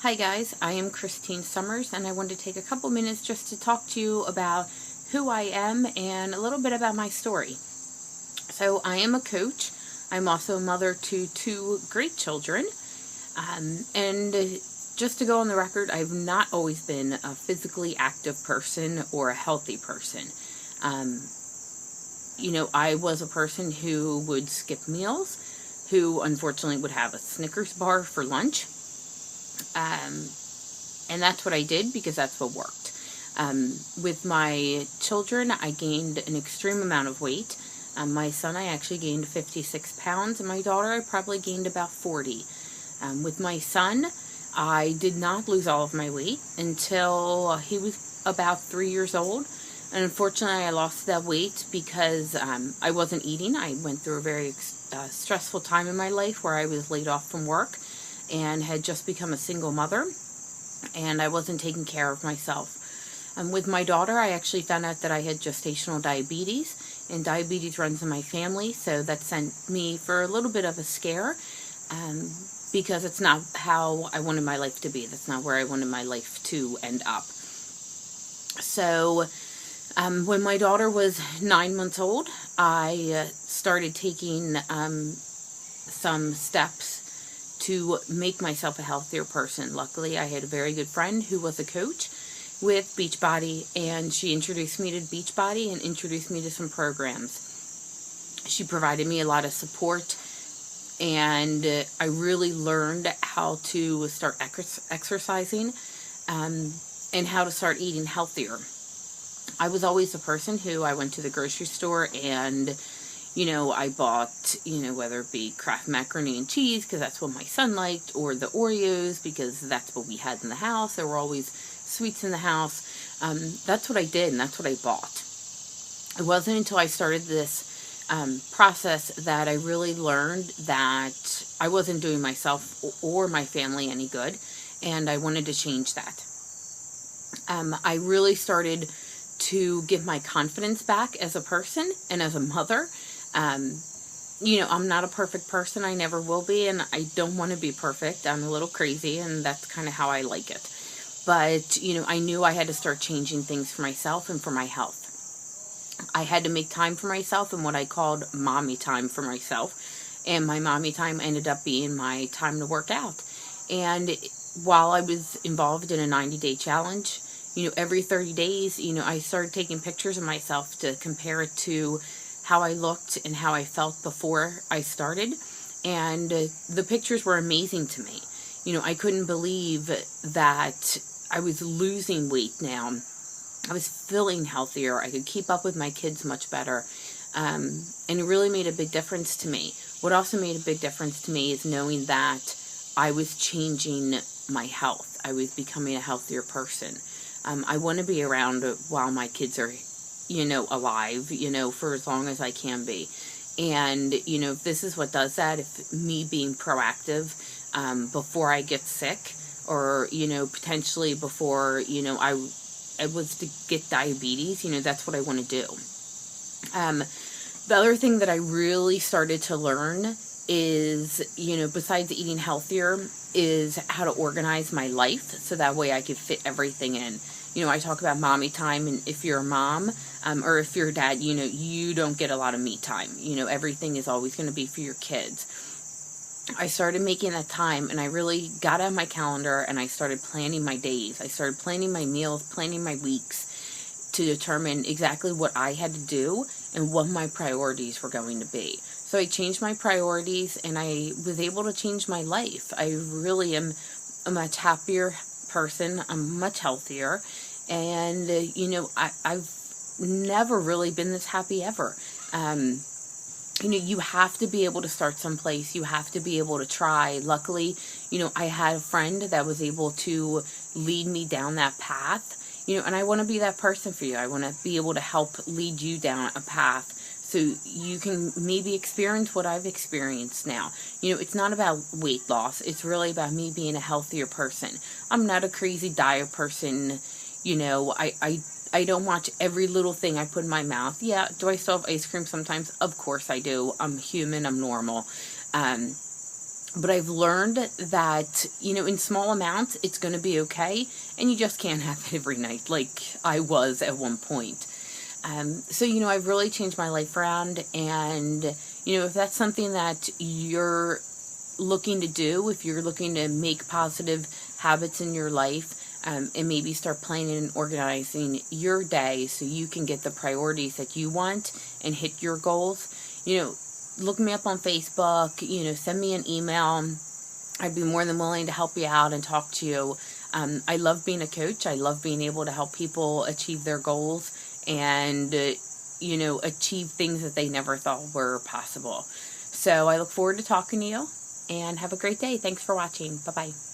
Hi guys, I am Christine Summers and I wanted to take a couple minutes just to talk to you about who I am and a little bit about my story. So I am a coach. I'm also a mother to two great children. And just to go on the record, I've not always been a physically active person or a healthy person. I was a person who would skip meals, who unfortunately would have a Snickers bar for lunch. And that's what I did because that's what worked. With my children, I gained an extreme amount of weight. My son, I actually gained 56 pounds, and my daughter, I probably gained about 40. With my son, I did not lose all of my weight until he was about 3 years old. And unfortunately, I lost that weight because I wasn't eating. I went through a very stressful time in my life where I was laid off from work and had just become a single mother, and I wasn't taking care of myself. With my daughter, I actually found out that I had gestational diabetes, and diabetes runs in my family, so that sent me for a little bit of a scare because it's not how I wanted my life to be. That's not where I wanted my life to end up. So when my daughter was 9 months old, I started taking some steps to make myself a healthier person. Luckily, I had a very good friend who was a coach with Beachbody, and she introduced me to Beachbody and introduced me to some programs. She provided me a lot of support, and I really learned how to start exercising and how to start eating healthier. I was always a person who I went to the grocery store and I bought, whether it be Kraft macaroni and cheese because that's what my son liked, or the Oreos because that's what we had in the house. There were always sweets in the house. That's what I did, and that's what I bought. It wasn't until I started this process that I really learned that I wasn't doing myself or my family any good, and I wanted to change that. I really started to get my confidence back as a person and as a mother. I'm not a perfect person. I never will be, and I don't want to be perfect. I'm a little crazy, and that's kind of how I like it. But, I knew I had to start changing things for myself and for my health. I had to make time for myself and what I called mommy time for myself. And my mommy time ended up being my time to work out. And while I was involved in a 90-day challenge, every 30 days, I started taking pictures of myself to compare it to how I looked and how I felt before I started. And the pictures were amazing to me. I couldn't believe that I was losing weight now. I was feeling healthier. I could keep up with my kids much better. And it really made a big difference to me. What also made a big difference to me is knowing that I was changing my health. I was becoming a healthier person. I want to be around while my kids are alive, for as long as I can be. And, if this is what does that, if me being proactive before I get sick, or, potentially before, I was to get diabetes, that's what I want to do. The other thing that I really started to learn is, besides eating healthier, is how to organize my life so that way I could fit everything in. I talk about mommy time, and if you're a mom, or if you're a dad, you don't get a lot of me time. Everything is always going to be for your kids. I started making that time, and I really got on my calendar, and I started planning my days. I started planning my meals, planning my weeks to determine exactly what I had to do and what my priorities were going to be. So I changed my priorities, and I was able to change my life. I really am a much happier person. I'm much healthier, and I've never really been this happy ever. You have to be able to start someplace. You have to be able to try. Luckily, I had a friend that was able to lead me down that path, and I want to be that person for you. I want to be able to help lead you down a path so you can maybe experience what I've experienced now. It's not about weight loss. It's really about me being a healthier person. I'm not a crazy diet person. I don't watch every little thing I put in my mouth. Yeah, do I still have ice cream sometimes? Of course I do. I'm human. I'm normal. But I've learned that, in small amounts, it's going to be okay. And you just can't have it every night like I was at one point. So, I've really changed my life around. And, if that's something that you're looking to do, if you're looking to make positive habits in your life, and maybe start planning and organizing your day so you can get the priorities that you want and hit your goals, look me up on Facebook, send me an email. I'd be more than willing to help you out and talk to you. I love being a coach. I love being able to help people achieve their goals and, achieve things that they never thought were possible. So I look forward to talking to you, and have a great day. Thanks for watching. Bye-bye.